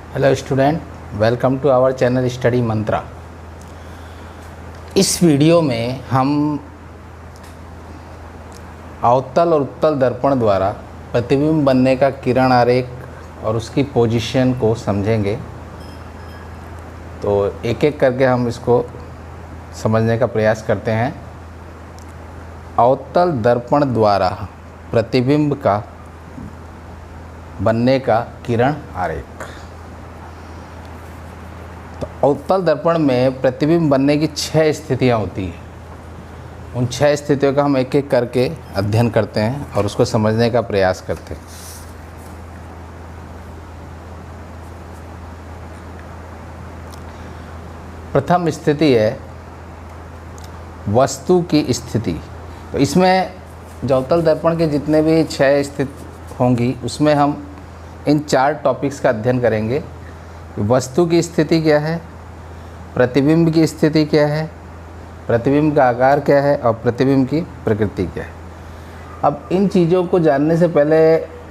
Hello student, welcome to our channel Study Mantra. इस video में हम अवतल और उत्तल दर्पण द्वारा प्रतिबिंब बनने का किरण आरेख और उसकी पोजीशन को समझेंगे। तो एक एक करके हम इसको समझने का प्रयास करते हैं। अवतल दर्पण द्वारा प्रतिबिंब का बनने का किरण आरेख। तो अवतल दर्पण में प्रतिबिंब बनने की 6 स्थितियां होती हैं। उन 6 स्थितियों का हम एक एक करके अध्ययन करते हैं और उसको समझने का प्रयास करते हैं। प्रथम स्थिति है वस्तु की स्थिति। तो इसमें जो अवतल दर्पण के जितने भी 6 स्थिति होंगी उसमें हम इन 4 टॉपिक्स का अध्ययन करेंगे। वस्तु की स्थिति क्या है, प्रतिबिंब की स्थिति क्या है, प्रतिबिंब का आकार क्या है और प्रतिबिंब की प्रकृति क्या है। अब इन चीज़ों को जानने से पहले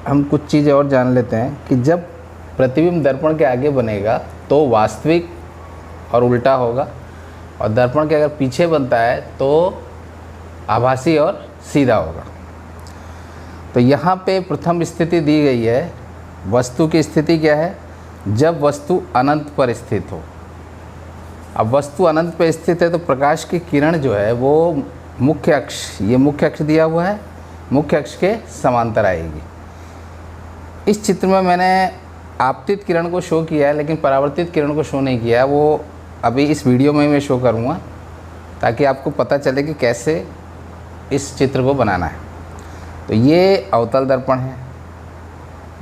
हम कुछ चीज़ें और जान लेते हैं कि जब प्रतिबिंब दर्पण के आगे बनेगा तो वास्तविक और उल्टा होगा, और दर्पण के अगर पीछे बनता है तो आभासी और सीधा होगा। तो यहाँ पे प्रथम स्थिति दी गई है। वस्तु की स्थिति क्या है, जब वस्तु अनंत पर स्थित हो। अब वस्तु अनंत पर स्थित है तो प्रकाश की किरण जो है वो मुख्य अक्ष, ये मुख्य अक्ष दिया हुआ है, मुख्य अक्ष के समांतर आएगी। इस चित्र में मैंने आपतित किरण को शो किया है लेकिन परावर्तित किरण को शो नहीं किया है। वो अभी इस वीडियो में मैं शो करूँगा ताकि आपको पता चले कि कैसे इस चित्र को बनाना है। तो ये अवतल दर्पण है,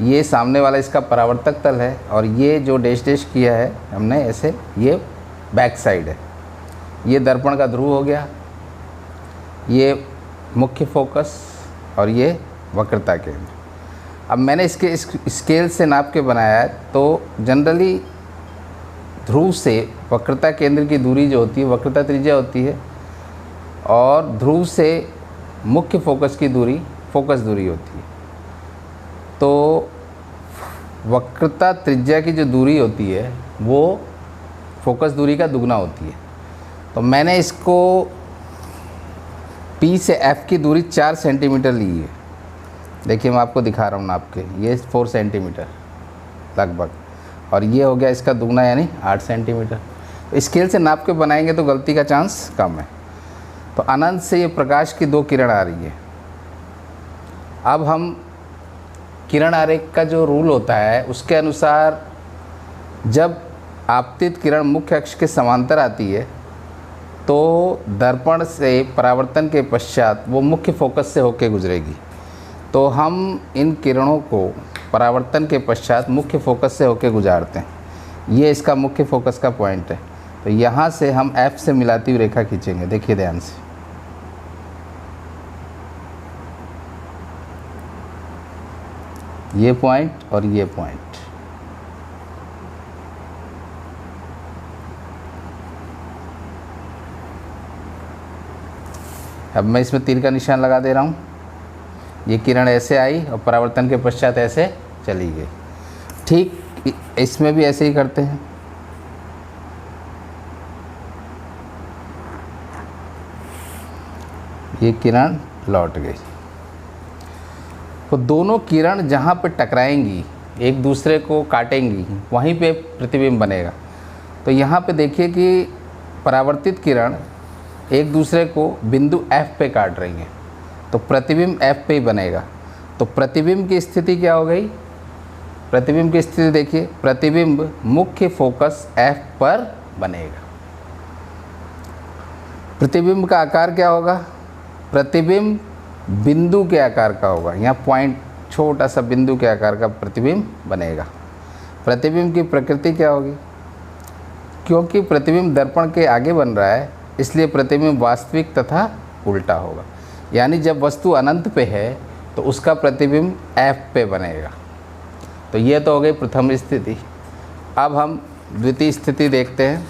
ये सामने वाला इसका परावर्तक तल है, और ये जो डैश डैश किया है हमने ऐसे, ये बैक साइड है। ये दर्पण का ध्रुव हो गया, ये मुख्य फोकस और ये वक्रता केंद्र। अब मैंने इसके इस स्केल से नाप के बनाया है। तो जनरली ध्रुव से वक्रता केंद्र की दूरी जो होती है वक्रता त्रिज्या होती है, और ध्रुव से मुख्य फोकस की दूरी फोकस दूरी होती है। तो वक्रता त्रिज्या की जो दूरी होती है वो फोकस दूरी का दुगना होती है। तो मैंने इसको P से F की दूरी 4 सेंटीमीटर ली है। देखिए मैं आपको दिखा रहा हूँ नाप के, ये 4 सेंटीमीटर लगभग, और ये हो गया इसका दुगना यानी 8 सेंटीमीटर। तो स्केल से नाप के बनाएंगे तो गलती का चांस कम है। तो अनंत से ये प्रकाश की 2 किरण आ रही है। अब हम किरण आरेख का जो रूल होता है उसके अनुसार जब आपतित किरण मुख्य अक्ष के समांतर आती है तो दर्पण से परावर्तन के पश्चात वो मुख्य फोकस से होकर गुजरेगी। तो हम इन किरणों को परावर्तन के पश्चात मुख्य फोकस से होकर गुजारते हैं। ये इसका मुख्य फोकस का पॉइंट है। तो यहाँ से हम F से मिलाती हुई रेखा खींचेंगे। देखिए ध्यान से, ये पॉइंट और ये पॉइंट। अब मैं इसमें तीर का निशान लगा दे रहा हूँ। ये किरण ऐसे आई और परावर्तन के पश्चात ऐसे चली गई। ठीक इसमें भी ऐसे ही करते हैं। ये किरण लौट गई। तो दोनों किरण जहाँ पे टकराएंगी, एक दूसरे को काटेंगी, वहीं पे प्रतिबिंब बनेगा। तो यहाँ पे देखिए कि परावर्तित किरण एक दूसरे को बिंदु F पे काट रही हैं, तो प्रतिबिंब F पे ही बनेगा। तो प्रतिबिंब की स्थिति क्या हो गई, प्रतिबिंब की स्थिति देखिए, प्रतिबिंब मुख्य फोकस F पर बनेगा। प्रतिबिंब का आकार क्या होगा, प्रतिबिंब बिंदु के आकार का होगा। यहाँ पॉइंट छोटा सा बिंदु के आकार का प्रतिबिंब बनेगा। प्रतिबिंब की प्रकृति क्या होगी, क्योंकि प्रतिबिंब दर्पण के आगे बन रहा है इसलिए प्रतिबिंब वास्तविक तथा उल्टा होगा। यानी जब वस्तु अनंत पे है तो उसका प्रतिबिंब F पे बनेगा। तो ये तो हो गई प्रथम स्थिति। अब हम द्वितीय स्थिति देखते हैं।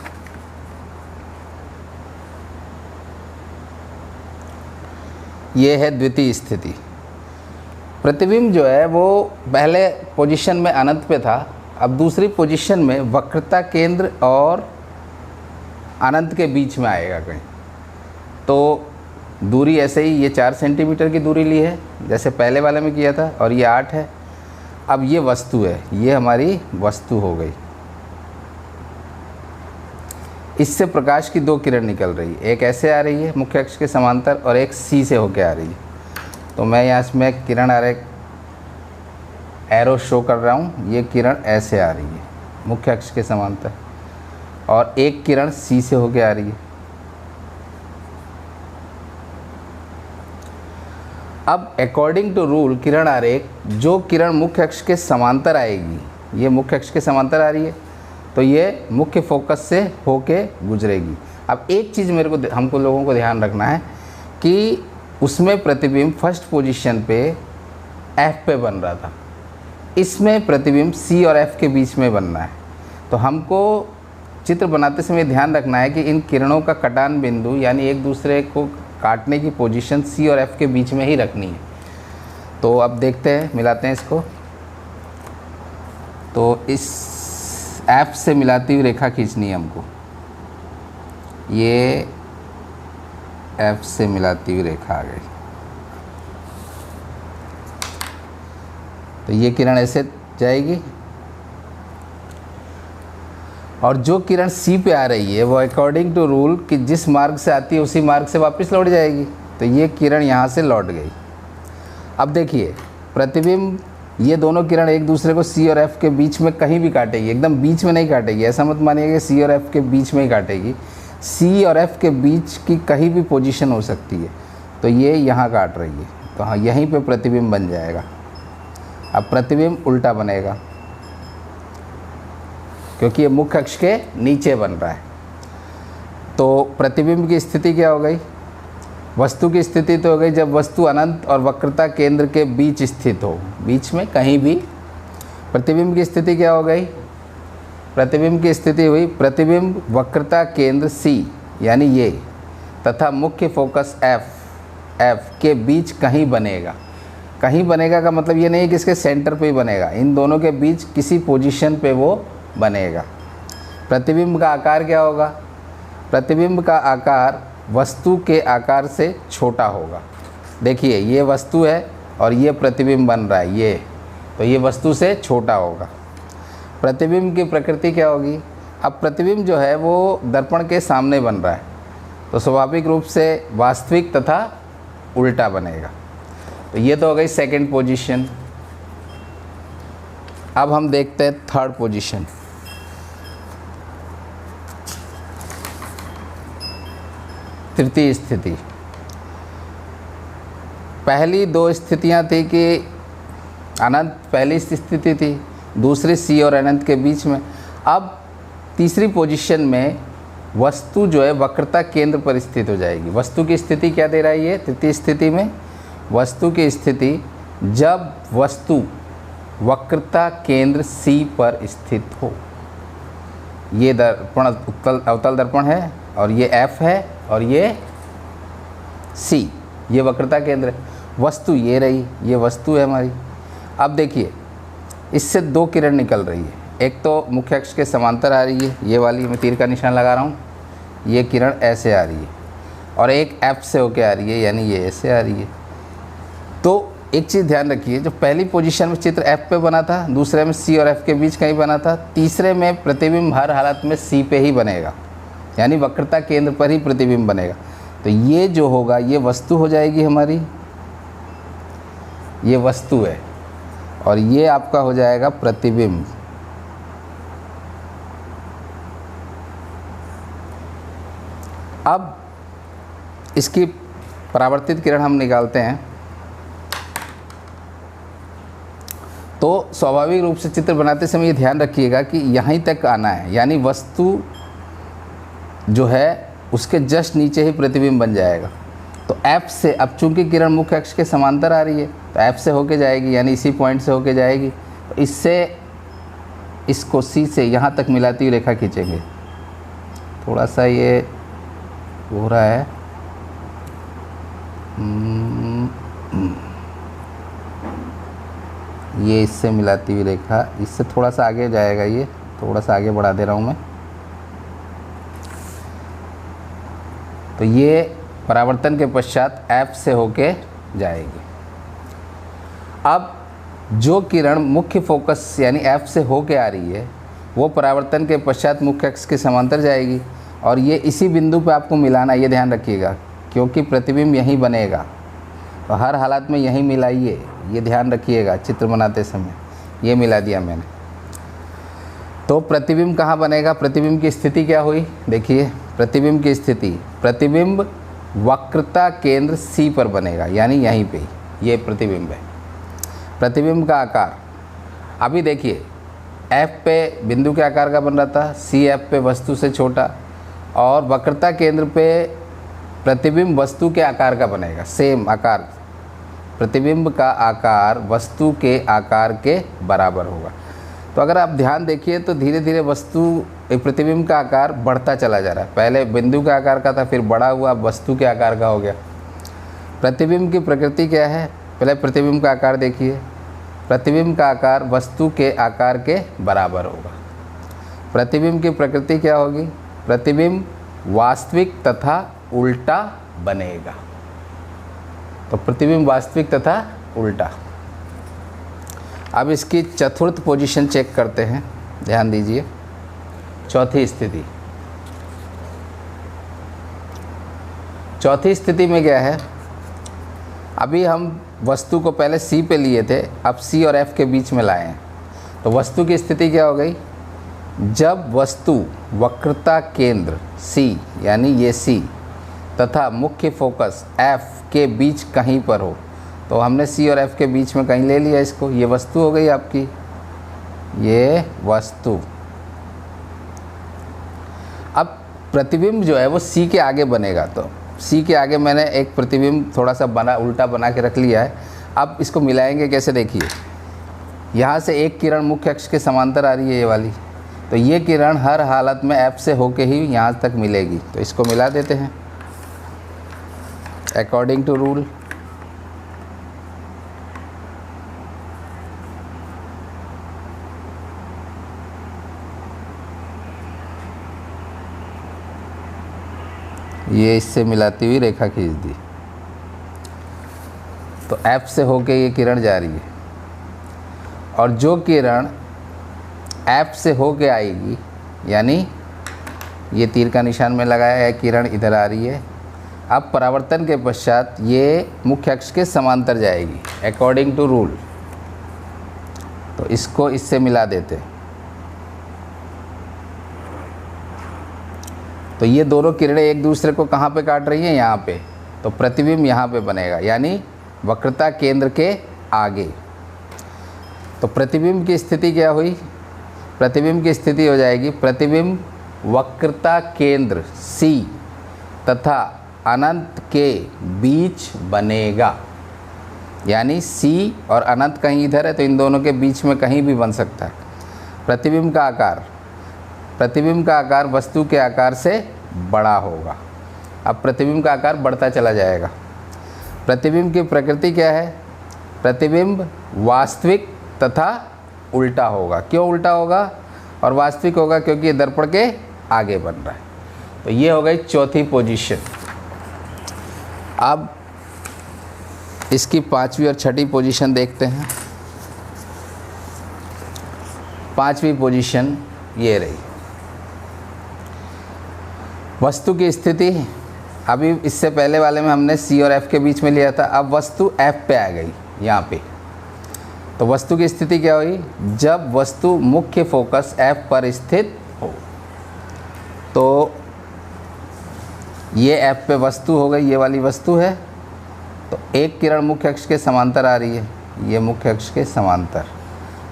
ये है द्वितीय स्थिति। प्रतिबिंब जो है वो पहले पोजीशन में अनंत पे था अब दूसरी पोजीशन में वक्रता केंद्र और अनंत के बीच में आएगा कहीं, तो दूरी ऐसे ही ये 4 सेंटीमीटर की दूरी ली है जैसे पहले वाले में किया था, और ये 8 है। अब ये वस्तु है, ये हमारी वस्तु हो गई। इससे प्रकाश की 2 किरण निकल रही है, एक ऐसे आ रही है मुख्य अक्ष के समांतर और एक सी से होके आ रही है। तो मैं यहाँ इसमें किरण आरेख एरो शो कर रहा हूँ। ये किरण ऐसे आ रही है मुख्य अक्ष के समांतर और एक किरण सी से होके आ रही है। अब अकॉर्डिंग टू रूल किरण आरेख, जो किरण मुख्य अक्ष के समांतर आएगी, ये मुख्य अक्ष के समांतर आ रही है तो ये मुख्य फोकस से होके गुजरेगी। अब एक चीज़ हमको लोगों को ध्यान रखना है कि उसमें प्रतिबिंब फर्स्ट पोजीशन पे एफ पे बन रहा था, इसमें प्रतिबिंब सी और एफ के बीच में बनना है। तो हमको चित्र बनाते समय ध्यान रखना है कि इन किरणों का कटान बिंदु यानी एक दूसरे को काटने की पोजीशन सी और एफ के बीच में ही रखनी है। तो अब देखते हैं, मिलाते हैं इसको। तो इस एफ से मिलाती हुई रेखा खींचनी है हमको, ये एफ से मिलाती हुई रेखा आ गई। तो ये किरण ऐसे जाएगी और जो किरण सी पे आ रही है वो अकॉर्डिंग टू रूल कि जिस मार्ग से आती है उसी मार्ग से वापस लौट जाएगी। तो ये किरण यहाँ से लौट गई। अब देखिए प्रतिबिंब, ये दोनों किरण एक दूसरे को सी और एफ के बीच में कहीं भी काटेगी, एकदम बीच में नहीं काटेगी। ऐसा मत मानिएगा कि सी और एफ के बीच में ही काटेगी, सी और एफ के बीच की कहीं भी पोजीशन हो सकती है। तो ये यहाँ काट रही है, तो हाँ यहीं पे प्रतिबिंब बन जाएगा। अब प्रतिबिंब उल्टा बनेगा क्योंकि ये मुख्य अक्ष के नीचे बन रहा है। तो प्रतिबिंब की स्थिति क्या हो गई? वस्तु की स्थिति तो हो गई जब वस्तु अनंत और वक्रता केंद्र के बीच स्थित हो, बीच में कहीं भी। प्रतिबिंब की स्थिति क्या हो गई? प्रतिबिंब की स्थिति हुई प्रतिबिंब वक्रता केंद्र सी यानी ये तथा मुख्य फोकस एफ के बीच कहीं बनेगा। कहीं बनेगा का मतलब ये नहीं कि इसके सेंटर पे ही बनेगा, इन दोनों के बीच किसी पोजीशन पे वो बनेगा। प्रतिबिंब का आकार क्या होगा? प्रतिबिंब का आकार वस्तु के आकार से छोटा होगा। देखिए ये वस्तु है और ये प्रतिबिंब बन रहा है, ये तो ये वस्तु से छोटा होगा। प्रतिबिंब की प्रकृति क्या होगी? अब प्रतिबिंब जो है वो दर्पण के सामने बन रहा है तो स्वाभाविक रूप से वास्तविक तथा उल्टा बनेगा। तो ये तो हो गई सेकंड पोजीशन। अब हम देखते हैं थर्ड पोजीशन। तृतीय स्थिति। पहली 2 स्थितियां थी कि अनंत पहली स्थिति थी, दूसरी सी और अनंत के बीच में। अब तीसरी पोजीशन में वस्तु जो है वक्रता केंद्र पर स्थित हो जाएगी। वस्तु की स्थिति क्या दे रही है तृतीय स्थिति में? वस्तु की स्थिति जब वस्तु वक्रता केंद्र सी पर स्थित हो। ये दर्पण अवतल दर्पण है और ये एफ है और ये सी, ये वक्रता केंद्र है। वस्तु ये रही, ये वस्तु है हमारी। अब देखिए इससे 2 किरण निकल रही है, एक तो मुख्य अक्ष के समांतर आ रही है, ये वाली मैं तीर का निशान लगा रहा हूँ, ये किरण ऐसे आ रही है, और एक एफ से होके आ रही है यानी ये ऐसे आ रही है। तो एक चीज़ ध्यान रखिए, जो पहली पोजीशन में चित्र एफ पे बना था, दूसरे में सी और एफ के बीच कहीं बना था, तीसरे में प्रतिबिंब हर हालत में सी पे ही बनेगा, यानी वक्रता केंद्र पर ही प्रतिबिंब बनेगा। तो ये जो होगा ये वस्तु हो जाएगी हमारी, ये वस्तु है, और ये आपका हो जाएगा प्रतिबिंब। अब इसकी परावर्तित किरण हम निकालते हैं तो स्वाभाविक रूप से चित्र बनाते समय ये ध्यान रखिएगा कि यहीं तक आना है, यानी वस्तु जो है उसके जस्ट नीचे ही प्रतिबिंब बन जाएगा। तो एफ से, अब चूंकि किरण मुख्य अक्ष के समांतर आ रही है तो एफ से होके जाएगी, यानी इसी पॉइंट से होके जाएगी। तो इससे इसको सी से यहाँ तक मिलाती हुई रेखा खींचेंगे। थोड़ा सा ये हो रहा है, ये इससे मिलाती हुई रेखा, इससे थोड़ा सा आगे जाएगा, ये थोड़ा सा आगे बढ़ा दे रहा हूँ मैं। तो ये परावर्तन के पश्चात F से होके जाएगी। अब जो किरण मुख्य फोकस यानी F से होके आ रही है वो परावर्तन के पश्चात मुख्य अक्ष के समांतर जाएगी, और ये इसी बिंदु पे आपको मिलाना, ये ध्यान रखिएगा, क्योंकि प्रतिबिंब यहीं बनेगा, तो हर हालत में यहीं मिलाइए, ये ध्यान रखिएगा चित्र बनाते समय। ये मिला दिया मैंने, तो प्रतिबिंब कहाँ बनेगा, प्रतिबिंब की स्थिति क्या हुई, देखिए प्रतिबिंब की स्थिति, प्रतिबिंब वक्रता केंद्र C पर बनेगा, यानी यहीं पे ये प्रतिबिंब है। प्रतिबिंब का आकार अभी देखिए F पे बिंदु के आकार का बन रहा था, C F पे वस्तु से छोटा, और वक्रता केंद्र पे प्रतिबिंब वस्तु के आकार का बनेगा, सेम आकार, प्रतिबिंब का आकार वस्तु के आकार के बराबर होगा। तो अगर आप ध्यान देखिए तो धीरे धीरे प्रतिबिंब का आकार बढ़ता चला जा रहा है, पहले बिंदु के आकार का था, फिर बड़ा हुआ, वस्तु के आकार का हो गया। प्रतिबिंब की प्रकृति क्या है, पहले प्रतिबिंब का आकार देखिए, प्रतिबिंब का आकार वस्तु के आकार के बराबर होगा। प्रतिबिंब की प्रकृति क्या होगी, प्रतिबिंब वास्तविक तथा उल्टा बनेगा। तो प्रतिबिंब वास्तविक तथा उल्टा। अब इसकी चतुर्थ पोजीशन चेक करते हैं, ध्यान दीजिए। चौथी स्थिति, चौथी स्थिति में क्या है, अभी हम वस्तु को पहले C पे लिए थे, अब C और F के बीच में लाए हैं। तो वस्तु की स्थिति क्या हो गई, जब वस्तु वक्रता केंद्र C यानी ये C तथा मुख्य फोकस F के बीच कहीं पर हो, तो हमने C और F के बीच में कहीं ले लिया इसको, ये वस्तु हो गई आपकी, ये वस्तु। अब प्रतिबिंब जो है वो C के आगे बनेगा, तो C के आगे मैंने एक प्रतिबिंब थोड़ा सा उल्टा बना के रख लिया है। अब इसको मिलाएंगे कैसे, देखिए यहाँ से एक किरण मुख्य अक्ष के समांतर आ रही है, ये वाली, तो ये किरण हर हालत में F से होके ही यहाँ तक मिलेगी। तो इसको मिला देते हैं अकॉर्डिंग टू रूल। ये इससे मिलाती हुई रेखा खींच दी, तो F से होके ये किरण जा रही है, और जो किरण F से होके आएगी, यानी ये तीर का निशान में लगाया है, किरण इधर आ रही है, अब परावर्तन के पश्चात ये मुख्य अक्ष के समांतर जाएगी अकॉर्डिंग टू रूल। तो इसको इससे मिला देते, तो ये दोनों किरणें एक दूसरे को कहाँ पे काट रही हैं, यहाँ पे, तो प्रतिबिंब यहाँ पे बनेगा, यानी वक्रता केंद्र के आगे। तो प्रतिबिंब की स्थिति क्या हुई, प्रतिबिंब की स्थिति हो जाएगी, प्रतिबिंब वक्रता केंद्र C तथा अनंत के बीच बनेगा, यानी C और अनंत कहीं इधर है, तो इन दोनों के बीच में कहीं भी बन सकता है। प्रतिबिंब का आकार, प्रतिबिंब का आकार वस्तु के आकार से बड़ा होगा। अब प्रतिबिंब का आकार बढ़ता चला जाएगा। प्रतिबिंब की प्रकृति क्या है, प्रतिबिंब वास्तविक तथा उल्टा होगा। क्यों उल्टा होगा और वास्तविक होगा, क्योंकि ये दर्पण के आगे बन रहा है। तो ये हो गई चौथी पोजीशन। अब इसकी पांचवी और छठी पोजीशन देखते हैं। पांचवी पोजीशन ये रही, वस्तु की स्थिति। अभी इससे पहले वाले में हमने C और F के बीच में लिया था, अब वस्तु F पे आ गई यहाँ पे। तो वस्तु की स्थिति क्या हुई, जब वस्तु मुख्य फोकस F पर स्थित हो, तो ये F पे वस्तु हो गई, ये वाली वस्तु है। तो एक किरण मुख्य अक्ष के समांतर आ रही है, ये मुख्य अक्ष के समांतर।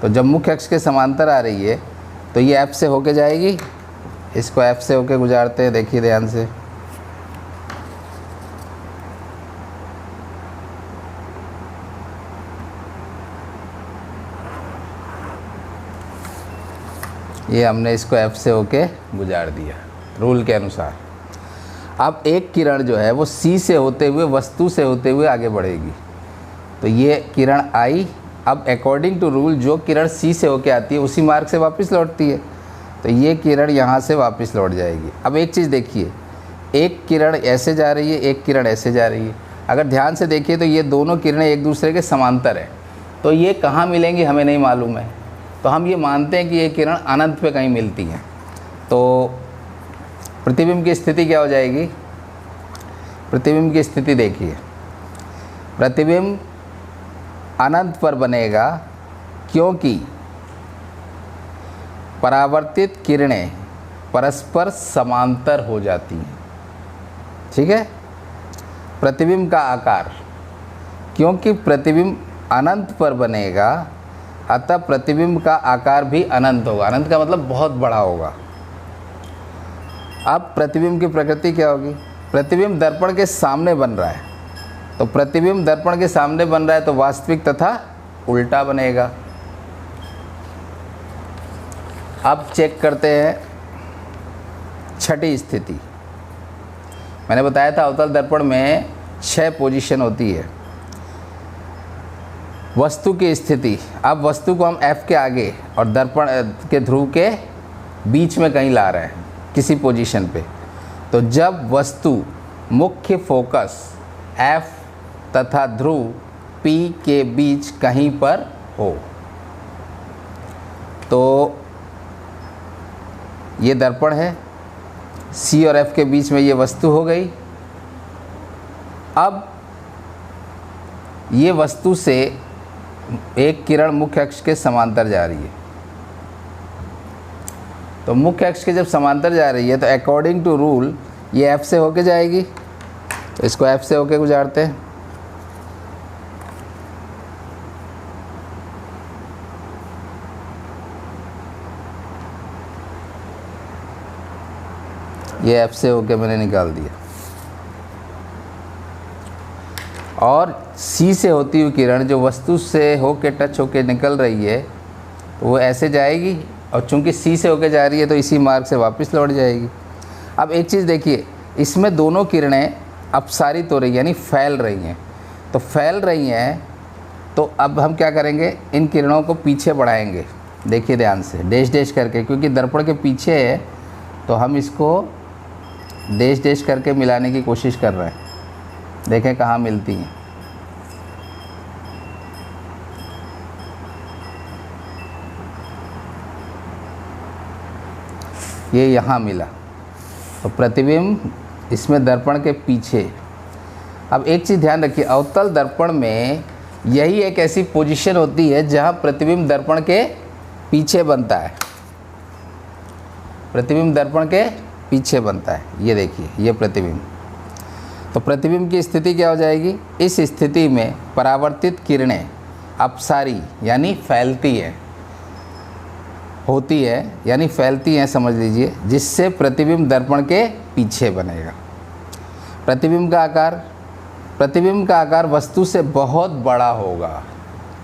तो जब मुख्य अक्ष के समांतर आ रही है तो ये F से होके जाएगी, इसको F से होके गुजारते हैं, देखिए ध्यान से। ये हमने इसको F से होके गुजार दिया रूल के अनुसार। अब एक किरण जो है वो C से होते हुए, वस्तु से होते हुए आगे बढ़ेगी। तो ये किरण आई, अब अकॉर्डिंग टू रूल जो किरण सी से होके आती है उसी मार्ग से वापस लौटती है, तो ये किरण यहाँ से वापस लौट जाएगी। अब एक चीज़ देखिए, एक किरण ऐसे जा रही है, एक किरण ऐसे जा रही है। अगर ध्यान से देखिए तो ये दोनों किरणें एक दूसरे के समांतर हैं, तो ये कहाँ मिलेंगी हमें नहीं मालूम है, तो हम ये मानते हैं कि ये किरण अनंत पे कहीं मिलती हैं। तो प्रतिबिंब की स्थिति क्या हो जाएगी? प्रतिबिंब की स्थिति देखिए, प्रतिबिंब अनंत पर बनेगा क्योंकि परावर्तित किरणें परस्पर समांतर हो जाती हैं। ठीक है, प्रतिबिंब का आकार, क्योंकि प्रतिबिंब अनंत पर बनेगा अतः प्रतिबिंब का आकार भी अनंत होगा। अनंत का मतलब बहुत बड़ा होगा। अब प्रतिबिंब की प्रकृति क्या होगी? प्रतिबिंब दर्पण के सामने बन रहा है, तो प्रतिबिंब दर्पण के सामने बन रहा है तो वास्तविक तथा उल्टा बनेगा। अब चेक करते हैं छठी स्थिति। मैंने बताया था अवतल दर्पण में 6 पोजीशन होती है। वस्तु की स्थिति, अब वस्तु को हम F के आगे और दर्पण के ध्रुव के बीच में कहीं ला रहे हैं किसी पोजीशन पे, तो जब वस्तु मुख्य फोकस F तथा ध्रुव P के बीच कहीं पर हो, तो ये दर्पण है, C और F के बीच में ये वस्तु हो गई। अब ये वस्तु से एक किरण मुख्य अक्ष के समांतर जा रही है, तो मुख्य अक्ष के जब समांतर जा रही है तो अकॉर्डिंग टू रूल ये F से होके जाएगी, तो इसको F से होके गुजारते हैं। ये F से होके मैंने निकाल दिया, और C से होती हुई किरण जो वस्तु से होके टच होके निकल रही है तो वो ऐसे जाएगी, और चूंकि C से होके जा रही है तो इसी मार्ग से वापस लौट जाएगी। अब एक चीज़ देखिए, इसमें दोनों किरणें अपसारित हो रही है, यानी फैल रही हैं। तो फैल रही हैं तो अब हम क्या करेंगे, इन किरणों को पीछे बढ़ाएंगे। देखिए ध्यान से, डैश डैश करके, क्योंकि दर्पण के पीछे है तो हम इसको डैश डैश करके मिलाने की कोशिश कर रहे हैं। देखें कहाँ मिलती हैं। ये यहाँ मिला, तो प्रतिबिंब इसमें दर्पण के पीछे। अब एक चीज़ ध्यान रखिए, अवतल दर्पण में यही एक ऐसी पोजीशन होती है जहाँ प्रतिबिंब दर्पण के पीछे बनता है। प्रतिबिंब दर्पण के पीछे बनता है। ये देखिए, ये प्रतिबिंब। तो प्रतिबिंब की स्थिति क्या हो जाएगी? इस स्थिति में परावर्तित किरणें अपसारी यानी फैलती है, होती है यानी फैलती हैं, समझ लीजिए, जिससे प्रतिबिंब दर्पण के पीछे बनेगा। प्रतिबिंब का आकार वस्तु से बहुत बड़ा होगा।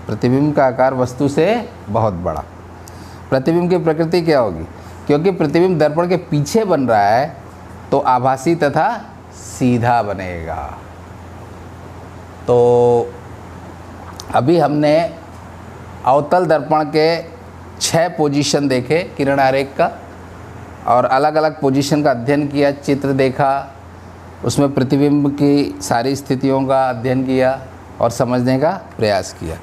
प्रतिबिंब का आकार वस्तु से बहुत बड़ा। प्रतिबिंब की प्रकृति क्या होगी? क्योंकि प्रतिबिंब दर्पण के पीछे बन रहा है तो आभासी तथा सीधा बनेगा। तो अभी हमने अवतल दर्पण के 6 पोजीशन देखे किरण आरेख का, और अलग अलग पोजीशन का अध्ययन किया, चित्र देखा, उसमें प्रतिबिंब की सारी स्थितियों का अध्ययन किया और समझने का प्रयास किया।